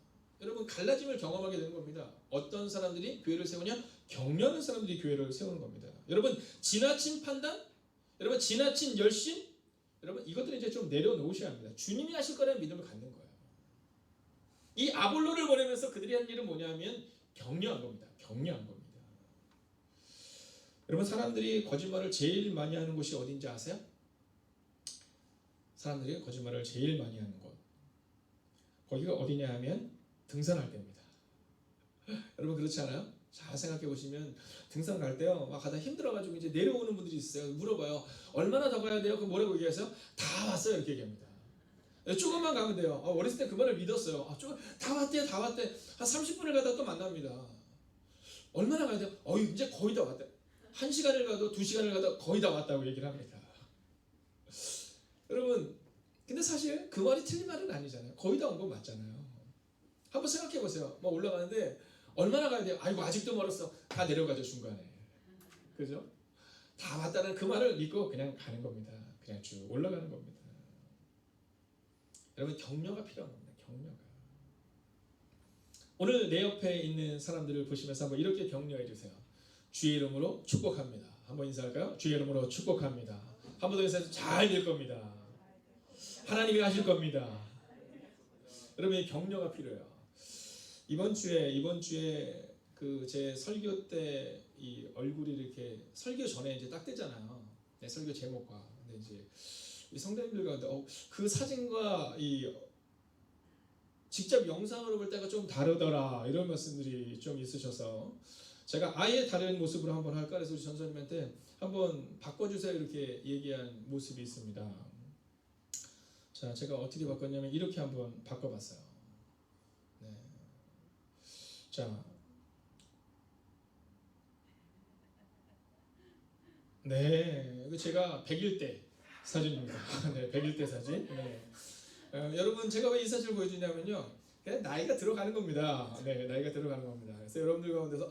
여러분 갈라짐을 경험하게 되는 겁니다. 어떤 사람들이 교회를 세우냐? 격려하는 사람들이 교회를 세우는 겁니다. 여러분 지나친 판단, 여러분 지나친 열심, 여러분 이것들은 이제 좀 내려놓으셔야 합니다. 주님이 하실 거라는 믿음을 갖는 거예요. 이 아볼로를 보내면서 그들이 한 일은 뭐냐면 격려한 겁니다. 격려한 겁니다. 여러분 사람들이 거짓말을 제일 많이 하는 곳이 어딘지 아세요? 사람들이 거짓말을 제일 많이 하는 곳. 거기가 어디냐 하면 등산할 때입니다. 여러분 그렇지 않아요? 잘 생각해 보시면 등산 갈 때요 막 가다 힘들어가지고 이제 내려오는 분들이 있어요. 물어봐요. 얼마나 더 가야 돼요? 그럼 뭐라고 얘기하세요? 다 왔어요 이렇게 얘기합니다. 조금만 가면 돼요. 어렸을 때 그 말을 믿었어요. 다 왔대 다 왔대. 한 30분을 가다 또 만납니다. 얼마나 가야 돼요? 이제 거의 다 왔대. 1시간을 가도 2시간을 가도 거의 다 왔다고 얘기를 합니다. 여러분 근데 사실 그 말이 틀린 말은 아니잖아요. 거의 다 온 건 맞잖아요. 한번 생각해 보세요. 막 올라가는데 얼마나 가야 돼요? 아이고 아직도 멀었어. 다 내려가죠 중간에. 그죠? 다 왔다는 그 말을 믿고 그냥 가는 겁니다. 그냥 쭉 올라가는 겁니다. 여러분 격려가 필요한 겁니다. 격려가. 오늘 내 옆에 있는 사람들을 보시면서 한번 이렇게 격려해 주세요. 주의 이름으로 축복합니다. 한번 인사할까요? 주의 이름으로 축복합니다. 한 번 더 인사해서 잘 될 겁니다. 하나님이 하실 겁니다. 여러분 격려가 필요해요. 이번 주에 그 제 설교 때 이 얼굴이 이렇게 설교 전에 이제 딱 뜨잖아요. 네, 설교 제목과. 근데 이제 이 성도님들 가운데 그 사진과 이 직접 영상으로 볼 때가 좀 다르더라 이런 말씀들이 좀 있으셔서 제가 아예 다른 모습으로 한번 할까 해서 우리 전사님한테 한번 바꿔주세요 이렇게 얘기한 모습이 있습니다. 자, 제가 어떻게 바꿨냐면 이렇게 한번 바꿔봤어요. 네. 자, 네, 이거 제가 100일 때 사진입니다. 네, 100일 때 사진. 네. 여러분 제가 왜 이 사진을 보여주냐면요, 그냥 나이가 들어가는 겁니다. 네, 나이가 들어가는 겁니다. 그래서 여러분들 가운데서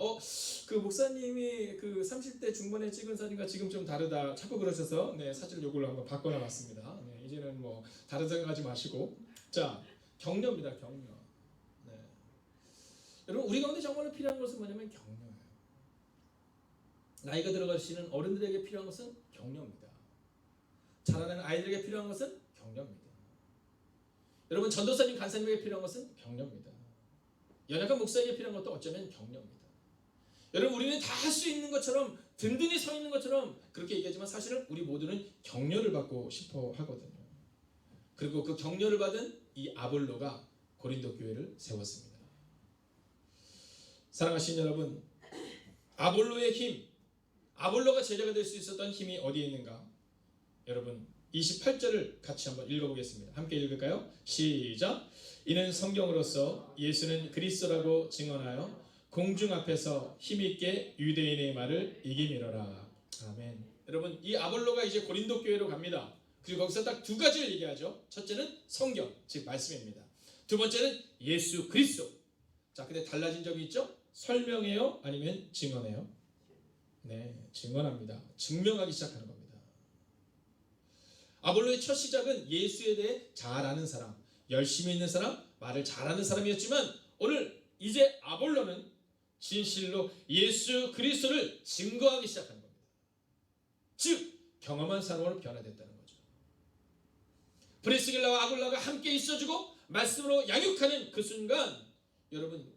그 목사님이 그 30대 중반에 찍은 사진과 지금 좀 다르다 자꾸 그러셔서 네, 사진을 요걸로 한번 바꿔놔봤습니다. 네, 이제는 뭐 다른 생각하지 마시고 자, 격려입니다. 격려. 네. 여러분 우리 가운데 정말로 필요한 것은 뭐냐면 격려예요. 나이가 들어가시는 어른들에게 필요한 것은 격려입니다. 자라나는 아이들에게 필요한 것은 격려입니다. 여러분 전도사님 간사님에게 필요한 것은 격려입니다. 연약한 목사에게 필요한 것도 어쩌면 격려입니다. 여러분 우리는 다 할 수 있는 것처럼 든든히 서 있는 것처럼 그렇게 얘기하지만 사실은 우리 모두는 격려를 받고 싶어 하거든요. 그리고 그 격려를 받은 이 아볼로가 고린도 교회를 세웠습니다. 사랑하신 여러분, 아볼로의 힘, 아볼로가 제자가 될 수 있었던 힘이 어디에 있는가? 여러분 28절을 같이 한번 읽어보겠습니다. 함께 읽을까요? 시작. 이는 성경으로서 예수는 그리스도라고 증언하여 공중 앞에서 힘있게 유대인의 말을 이기미러라. 아멘. 여러분 이 아볼로가 이제 고린도 교회로 갑니다. 그리고 거기서 딱 두 가지를 얘기하죠. 첫째는 성경, 즉 말씀입니다. 두 번째는 예수 그리스도. 자, 근데 달라진 점이 있죠? 설명해요? 아니면 증언해요? 네, 증언합니다. 증명하기 시작하는 겁니다. 아볼로의 첫 시작은 예수에 대해 잘 아는 사람, 열심히 있는 사람, 말을 잘하는 사람이었지만 오늘 이제 아볼로는 진실로 예수 그리스도를 증거하기 시작하는 겁니다. 즉 경험한 사람으로 변화됐다는 거죠. 브리스길라와 아굴라가 함께 있어주고 말씀으로 양육하는 그 순간 여러분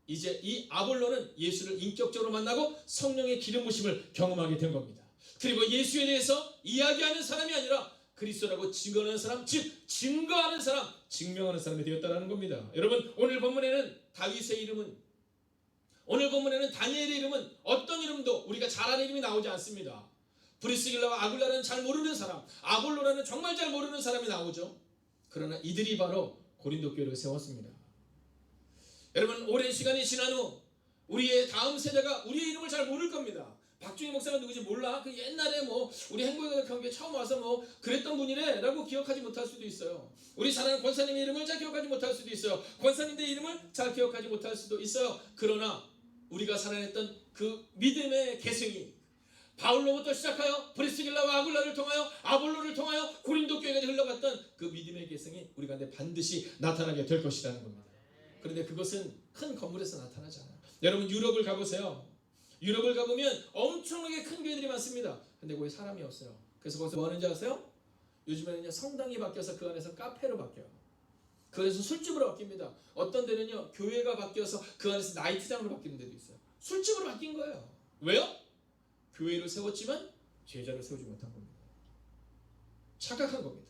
이제 이 아볼로는 예수를 인격적으로 만나고 성령의 기름 부심을 경험하게 된 겁니다. 그리고 예수에 대해서 이야기하는 사람이 아니라 그리스도라고 증거하는 사람, 즉 증거하는 사람, 증명하는 사람이 되었다는 겁니다. 여러분 오늘 본문에는 다윗의 이름은, 오늘 본문에는 다니엘의 이름은 어떤 이름도 우리가 잘 아는 이름이 나오지 않습니다. 브리스길라와 아굴라는 잘 모르는 사람, 아볼로라는 정말 잘 모르는 사람이 나오죠. 그러나 이들이 바로 고린도 교회를 세웠습니다. 여러분 오랜 시간이 지난 후 우리의 다음 세대가 우리의 이름을 잘 모를 겁니다. 박중희 목사가 누구지 몰라? 그 옛날에 뭐 우리 행복의 경기에 처음 와서 뭐 그랬던 분이래 라고 기억하지 못할 수도 있어요. 우리 잘 아는 권사님의 이름을 잘 기억하지 못할 수도 있어요. 권사님의 이름을 잘 기억하지 못할 수도 있어요. 그러나 우리가 살아냈던 그 믿음의 계승이 바울로부터 시작하여 브리스길라와 아굴라를 통하여 아볼로를 통하여 고린도 교회까지 흘러갔던 그 믿음의 계승이 우리 가운데 반드시 나타나게 될 것이라는 겁니다. 그런데 그것은 큰 건물에서 나타나지 않아요. 여러분 유럽을 가보세요. 유럽을 가보면 엄청나게 큰 교회들이 많습니다. 근데 거기 사람이 없어요. 그래서 거기서 뭐 하는지 아세요? 요즘에는 성당이 바뀌어서 그 안에서 카페로 바뀌어요. 그 안에서 술집으로 바뀝니다. 어떤 데는요 교회가 바뀌어서 그 안에서 나이트장으로 바뀌는 데도 있어요. 술집으로 바뀐 거예요. 왜요? 교회를 세웠지만 제자를 세우지 못한 겁니다. 착각한 겁니다.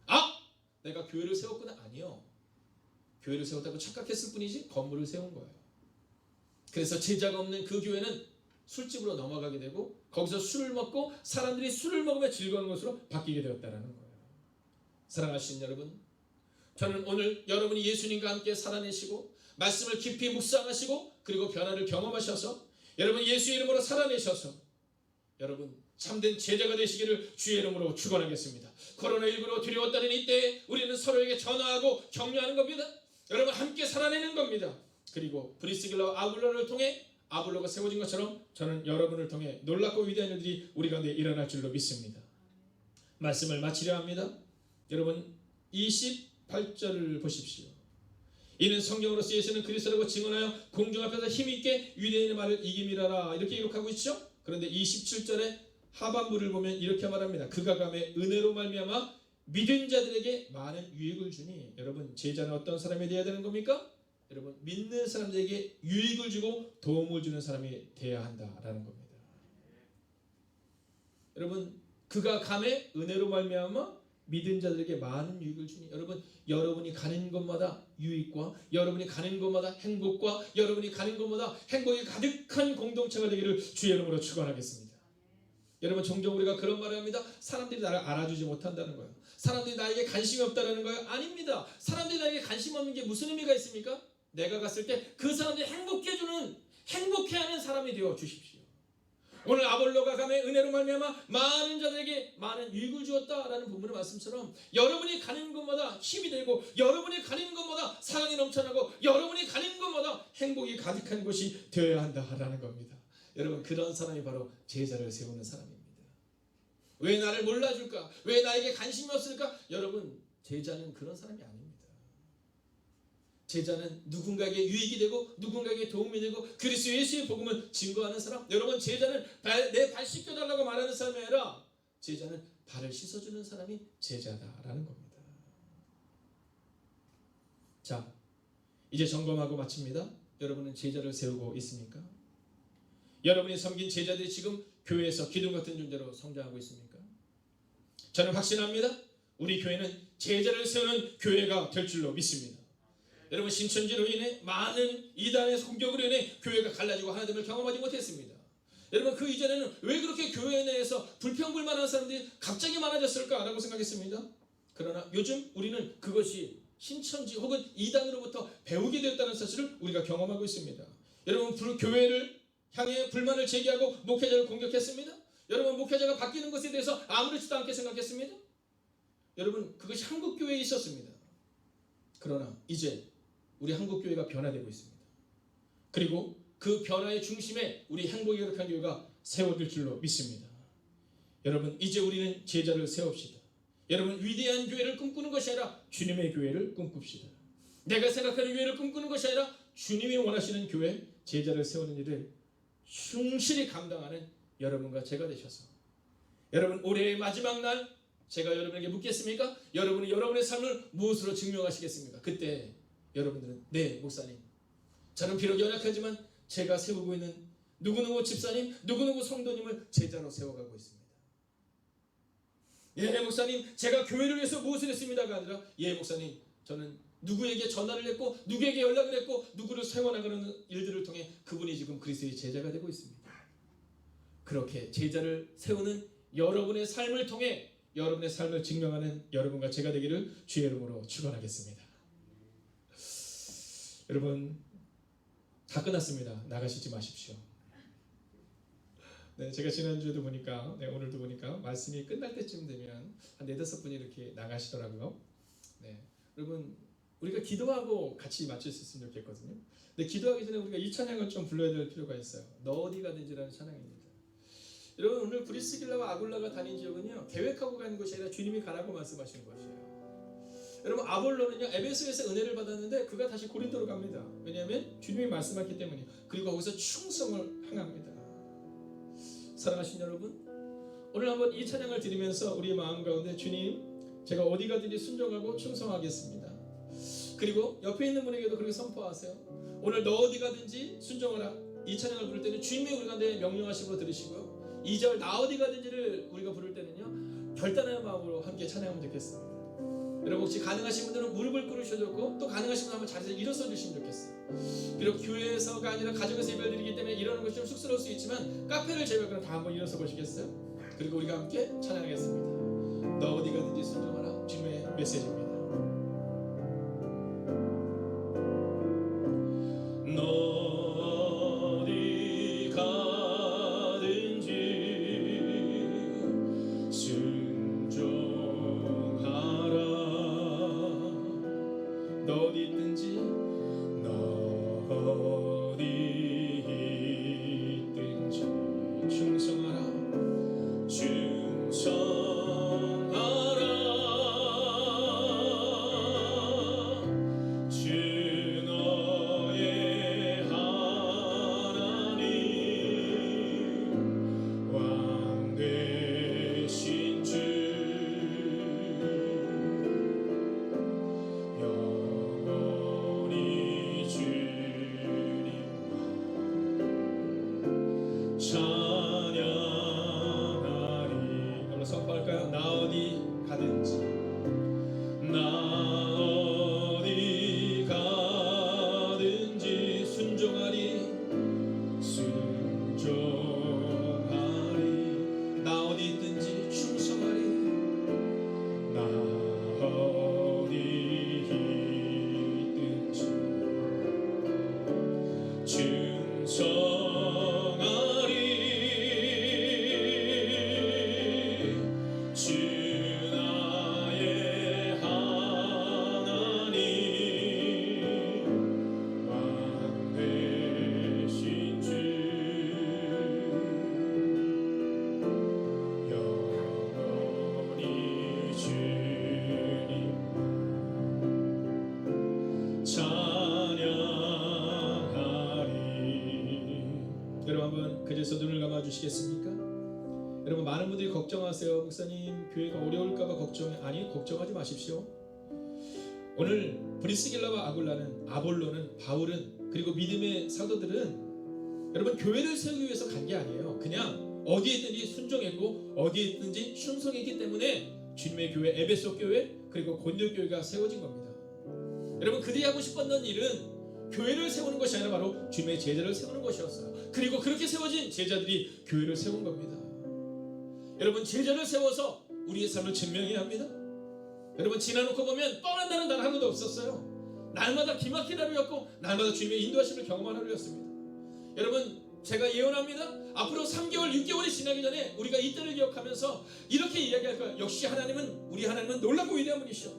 아! 내가 교회를 세웠구나. 아니요. 교회를 세웠다고 착각했을 뿐이지 건물을 세운 거예요. 그래서 제자가 없는 그 교회는 술집으로 넘어가게 되고 거기서 술을 먹고 사람들이 술을 먹으며 즐거운 것으로 바뀌게 되었다는 거예요. 사랑하시는 여러분, 저는 오늘 여러분이 예수님과 함께 살아내시고 말씀을 깊이 묵상하시고 그리고 변화를 경험하셔서 여러분 예수의 이름으로 살아내셔서 여러분 참된 제자가 되시기를 주의 이름으로 축원하겠습니다. 코로나19로 두려웠다는 이때에 우리는 서로에게 전화하고 격려하는 겁니다. 여러분 함께 살아내는 겁니다. 그리고 브리스길라와 아굴라를 통해 아볼로가 세워진 것처럼 저는 여러분을 통해 놀랍고 위대한 일들이 우리 가운데 일어날 줄로 믿습니다. 말씀을 마치려 합니다. 여러분 28절을 보십시오. 이는 성경으로서 예수는 그리스도라고 증언하여 공중 앞에서 힘있게 유대인의 말을 이김이라라 이렇게 기록하고 있죠. 그런데 27절에 하반부를 보면 이렇게 말합니다. 그가 감에 은혜로 말미암아 믿은 자들에게 많은 유익을 주니. 여러분 제자는 어떤 사람이 되어야 되는 겁니까? 여러분 믿는 사람들에게 유익을 주고 도움을 주는 사람이 되어야 한다라는 겁니다. 여러분 그가 감에 은혜로 말미암아 믿은 자들에게 많은 유익을 주니. 여러분 여러분이 가는 곳마다 유익과 여러분이 가는 곳마다 행복과 여러분이 가는 곳마다 행복이 가득한 공동체가 되기를 주의 이름으로 축원하겠습니다. 여러분 종종 우리가 그런 말을 합니다. 사람들이 나를 알아주지 못한다는 거예요. 사람들이 나에게 관심이 없다는 거예요. 아닙니다. 사람들이 나에게 관심 없는 게 무슨 의미가 있습니까? 내가 갔을 때 그 사람들이 행복해주는, 행복해하는 사람이 되어 주십시오. 오늘 아볼로가 감에 은혜로 말미암아 많은 자들에게 많은 유익을 주었다라는 본문의 말씀처럼 여러분이 가는 곳마다 힘이 되고 여러분이 가는 곳마다 사랑이 넘쳐나고 여러분이 가는 곳마다 행복이 가득한 곳이 되어야 한다라는 겁니다. 여러분 그런 사람이 바로 제자를 세우는 사람입니다. 왜 나를 몰라줄까? 왜 나에게 관심이 없을까? 여러분 제자는 그런 사람이 아닙니다. 제자는 누군가에게 유익이 되고 누군가에게 도움이 되고 그리스도 예수의 복음을 증거하는 사람. 여러분 제자는 내 발 씻겨달라고 말하는 사람이 아니라 제자는 발을 씻어주는 사람이 제자다라는 겁니다. 자 이제 점검하고 마칩니다. 여러분은 제자를 세우고 있습니까? 여러분이 섬긴 제자들이 지금 교회에서 기둥 같은 존재로 성장하고 있습니까? 저는 확신합니다. 우리 교회는 제자를 세우는 교회가 될 줄로 믿습니다. 여러분, 신천지로 인해 많은 이단의 공격으로 인해 교회가 갈라지고 하나됨을 경험하지 못했습니다. 여러분, 그 이전에는 왜 그렇게 교회 내에서 불평불만한 사람들이 갑자기 많아졌을까라고 생각했습니다. 그러나 요즘 우리는 그것이 신천지 혹은 이단으로부터 배우게 됐다는 사실을 우리가 경험하고 있습니다. 여러분, 교회를 향해 불만을 제기하고 목회자를 공격했습니다. 여러분, 목회자가 바뀌는 것에 대해서 아무렇지도 않게 생각했습니다. 여러분, 그것이 한국교회에 있었습니다. 그러나 이제 우리 한국교회가 변화되고 있습니다. 그리고 그 변화의 중심에 우리 행복이 거룩한 교회가 세워질 줄로 믿습니다. 여러분, 이제 우리는 제자를 세웁시다. 여러분, 위대한 교회를 꿈꾸는 것이 아니라 주님의 교회를 꿈꿉시다. 내가 생각하는 교회를 꿈꾸는 것이 아니라 주님이 원하시는 교회, 제자를 세우는 일을 충실히 감당하는 여러분과 제가 되셔서, 여러분, 올해의 마지막 날 제가 여러분에게 묻겠습니까? 여러분이 여러분의 삶을 무엇으로 증명하시겠습니까? 그때 여러분들은, 네 목사님, 저는 비록 연약하지만 제가 세우고 있는 누구누구 집사님, 누구누구 성도님을 제자로 세워가고 있습니다. 예 목사님, 제가 교회를 위해서 무엇을 했습니다가 아니라, 예 목사님, 저는 누구에게 전화를 했고 누구에게 연락을 했고 누구를 세워나가는 일들을 통해 그분이 지금 그리스도의 제자가 되고 있습니다. 그렇게 제자를 세우는 여러분의 삶을 통해 여러분의 삶을 증명하는 여러분과 제가 되기를 주의 이름으로 축원하겠습니다. 여러분, 다 끝났습니다. 나가시지 마십시오. 네, 제가 지난주에도 보니까, 오늘도 보니까 말씀이 끝날 때쯤 되면 한 4-5분이 이렇게 나가시더라고요. 네, 여러분, 우리가 기도하고 같이 마칠 수 있으면 좋겠거든요. 근데 기도하기 전에 우리가 이 찬양을 좀 불러야 될 필요가 있어요. 너 어디 가든지라는 찬양입니다. 여러분, 오늘 브리스길라와 아굴라가 다닌 지역은요, 계획하고 가는 것이 아니라 주님이 가라고 말씀하시는 것이에요. 여러분, 아볼로는요, 에베소에서 은혜를 받았는데 그가 다시 고린도로 갑니다. 왜냐하면 주님이 말씀하셨기 때문이에요. 그리고 거기서 충성을 행합니다. 사랑하신 여러분, 오늘 한번 이 찬양을 드리면서 우리의 마음 가운데, 주님, 제가 어디 가든지 순종하고 충성하겠습니다. 그리고 옆에 있는 분에게도 그렇게 선포하세요. 오늘 너 어디 가든지 순종하라. 이 찬양을 부를 때는 주님이 우리 가운데 명령하심으로 들으시고요. 2절 나 어디 가든지를 우리가 부를 때는요, 결단의 마음으로 함께 찬양하면 좋겠습니다. 여러분, 혹시 가능하신 분들은 무릎을 꿇으셔도 좋고, 또 가능하신 분은 한번 자리에서 일어서 주시면 좋겠어요. 비록 교회에서가 아니라 가정에서 예배드리기 때문에 이러는 것이 좀 쑥스러울 수 있지만, 카페를 제외하고는 다 한번 일어서 보시겠어요? 그리고 우리가 함께 찬양하겠습니다. 너 어디 가든지 순종하라. 주님의 메시지입니다. 그래서 눈을 감아주시겠습니까? 여러분, 많은 분들이 걱정하세요. 목사님, 교회가 어려울까봐 걱정해. 아니, 걱정하지 마십시오. 오늘 브리스길라와 아굴라는, 아볼로는, 바울은, 그리고 믿음의 사도들은 여러분 교회를 세우기 위해서 간 게 아니에요. 그냥 어디에 있든지 순종했고 어디에 있든지 충성했기 때문에 주님의 교회 에베소 교회 그리고 고린도 교회가 세워진 겁니다. 여러분 그들이 하고 싶었던 일은 교회를 세우는 것이 아니라 바로 주님의 제자를 세우는 것이었어요. 그리고 그렇게 세워진 제자들이 교회를 세운 겁니다. 여러분 제자를 세워서 우리의 삶을 증명해야 합니다. 여러분 지나놓고 보면 떠난다는 단 하나도 없었어요. 날마다 기막힌 하루였고 날마다 주님의 인도하심을 경험한 하루였습니다. 여러분 제가 예언합니다. 앞으로 3개월 6개월이 지나기 전에 우리가 이때를 기억하면서 이렇게 이야기할 거예요. 역시 하나님은 우리 하나님은 놀랍고 위대한 분이시오.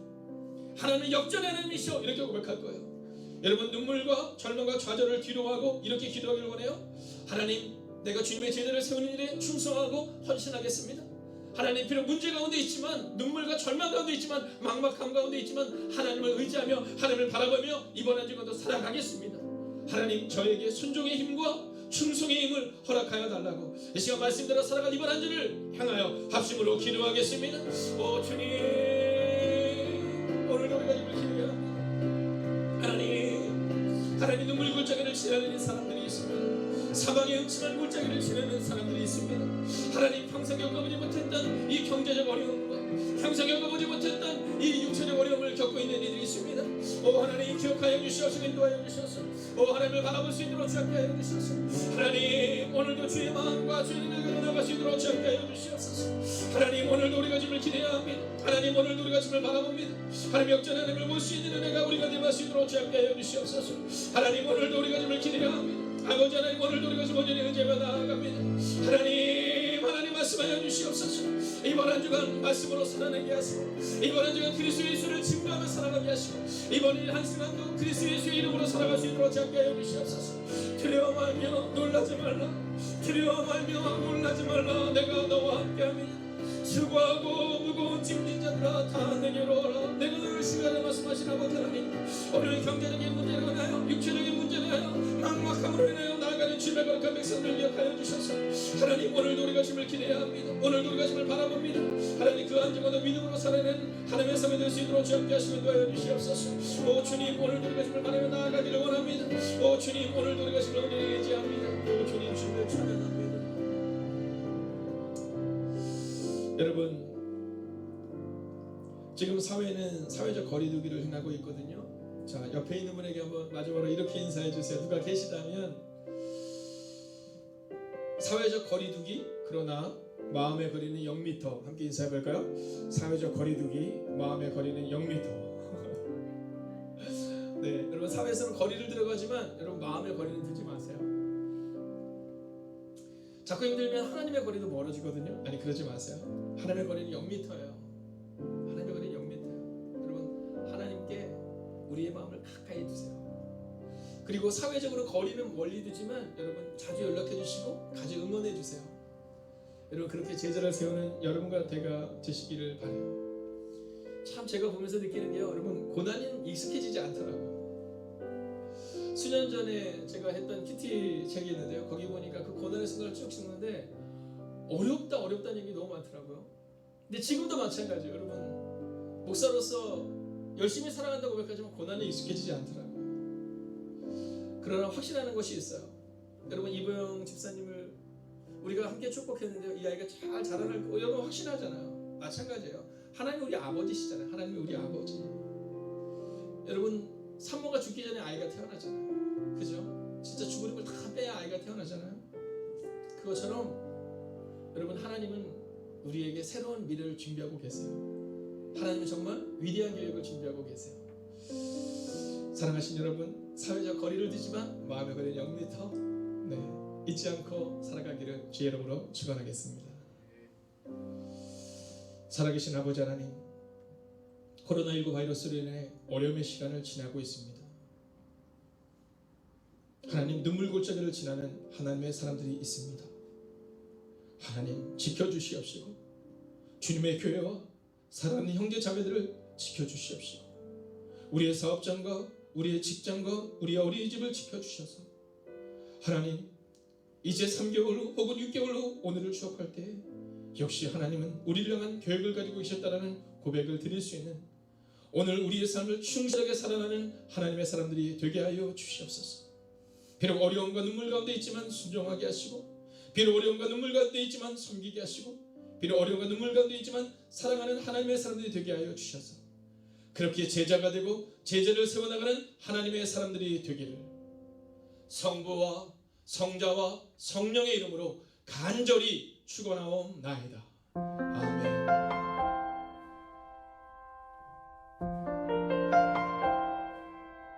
하나님은 역전의 하나님이시오. 이렇게 고백할 거예요. 여러분 눈물과 절망과 좌절을 뒤로하고 이렇게 기도하기를 원해요. 하나님 내가 주님의 제자를 세우는 일에 충성하고 헌신하겠습니다. 하나님 비록 문제 가운데 있지만 눈물과 절망 가운데 있지만 막막함 가운데 있지만 하나님을 의지하며 하나님을 바라보며 이번 한 주간도 살아가겠습니다. 하나님 저에게 순종의 힘과 충성의 힘을 허락하여 달라고 이 시간 말씀대로 살아갈 이번 한 주를 향하여 합심으로 기도하겠습니다. 오 주님 오늘도 우리가 주님을 기도합니다. 하나님 눈물 골짜기를 지나는 사람들이 있습니다. 사방에 음침한 골짜기를 지나는 사람들이 있습니다. 하나님 평생 겪어보지 못했던 이 경제적 어려움과 평생 겪어보지 못했던 이 육체적 어려움을 겪고 있는 이들이 있습니다. 오 하나님 기억하여 주시옵소서 인도하여 주시옵소서. 오 하나님을 바라볼 수 있도록 주옵게 하여 주시옵소서. 하나님 오늘도 주의 마음과 주의 능력으로 나갈 수 있도록 주옵게 하여 주시옵소서. 하나님 오늘도 우리가 주님을 기대해야 합니다. 하나님 오늘도 우리가 주님을 바라봅니다. 하나님 역전 하나님을 볼 수 있는 은혜가 우리가 되할 수 있도록 주옵게 하여 주시옵소서. 하나님 오늘도 우리가 주님을 기대해야 합니다. 아버지 하나님 오늘도 우리가 주님 온전히 의지하며 나아갑니다. 하나님 말씀하여 주시옵소서. 이번 한 주간 말씀으로 살아내게 하시고 이번 한 주간 그리스도 예수를 증거하며 살아가게 하시고 이번 한 시간도 그리스도 예수의 이름으로 살아갈 수 있도록 함께 하여 주시옵소서. 두려워 말며 놀라지 말라. 두려워 말며 놀라지 말라. 내가 너와 함께합니다. 수고하고 무거운 짐진 자들아 다 내게로 오라. 내가 너를 시간에 말씀하신 아버지 하나님 오늘 경제적인 문제로 인하여 육체적인 문제로 인하여 막막함으로 인하여 나아가는 주님의 거룩한 백성들 기억하여 주셔서 하나님 오늘도 우리가 주님을 기대해야 합니다. 오늘도 우리가 주님을 바라봅니다. 하나님 그 한 주간도 믿음으로 살아내는 하나님의 삶이 될 수 있도록 주님께 하시면 도와여 주시옵소서. 오 주님 오늘도 우리가 주님을 바라며 나아가기를 원합니다. 오 주님 오늘도 우리가 주님을 의지합니다. 오 주님 주님을 찬양합니다. 여러분 지금 사회는 사회적 거리두기를 행하고 있거든요. 자 옆에 있는 분에게 한번 마지막으로 이렇게 인사해 주세요. 누가 계시다면 사회적 거리두기 그러나 마음의 거리는 0m 함께 인사해 볼까요? 사회적 거리두기 마음의 거리는 0m. 네 여러분 사회에서는 거리를 들어가지만 여러분 마음의 거리는 두지 마세요. 자꾸 힘들면 하나님의 거리도 멀어지거든요. 아니 그러지 마세요. 하나님의 거리는 0m예요. 하나님의 거리는 0m예요. 여러분 하나님께 우리의 마음을 가까이 두세요. 그리고 사회적으로 거리는 멀리 두지만 여러분 자주 연락해 주시고 같이 응원해 주세요. 여러분 그렇게 제자를 세우는 여러분과 제가 되시기를 바라요. 참 제가 보면서 느끼는 게요. 여러분 고난이 익숙해지지 않더라고요. 수년 전에 제가 했던 키티 책이 있는데요. 거기 보니까 그 고난의 순간을 쭉 찍는데 어렵다는 얘기 너무 많더라고요. 근데 지금도 마찬가지예요. 여러분 목사로서 열심히 살아간다고 고백하지만 고난에 익숙해지지 않더라고요. 그러나 확신하는 것이 있어요. 여러분 이보영 집사님을 우리가 함께 축복했는데요. 이 아이가 잘 자라날 거고 여러분 확신하잖아요. 마찬가지예요. 하나님 우리 아버지시잖아요. 하나님이 우리 아버지. 여러분 산모가 죽기 전에 아이가 태어나잖아요. 그죠? 진짜 죽은 걸 다 빼야 아이가 태어나잖아요. 그것처럼 여러분 하나님은 우리에게 새로운 미래를 준비하고 계세요. 하나님은 정말 위대한 계획을 준비하고 계세요. 사랑하신 여러분 사회적 거리를 두지만 마음의 거리는 0m 네, 잊지 않고 살아가기를 주의 이름으로 축원하겠습니다. 살아계신 아버지 하나님 코로나19 바이러스로 인해 어려움의 시간을 지나고 있습니다. 하나님 눈물 골짜기를 지나는 하나님의 사람들이 있습니다. 하나님 지켜주시옵시고 주님의 교회와 사랑하는 형제 자매들을 지켜주시옵시고 우리의 사업장과 우리의 직장과 우리의 어린이집을 지켜주셔서 하나님 이제 3개월 후 혹은 6개월 후 오늘을 추억할 때 역시 하나님은 우리를 향한 계획을 가지고 계셨다는 고백을 드릴 수 있는 오늘 우리의 삶을 충실하게 살아가는 하나님의 사람들이 되게 하여 주시옵소서. 비록 어려움과 눈물 가운데 있지만 순종하게 하시고 비록 어려움과 눈물 가운데 있지만 섬기게 하시고, 비록 어려움과 눈물 가운데 있지만 사랑하는 하나님의 사람들이 되게 하여 주셔서 그렇게 제자가 되고 제자를 세워나가는 하나님의 사람들이 되기를 성부와 성자와 성령의 이름으로 간절히 축원하옵나이다. 아멘.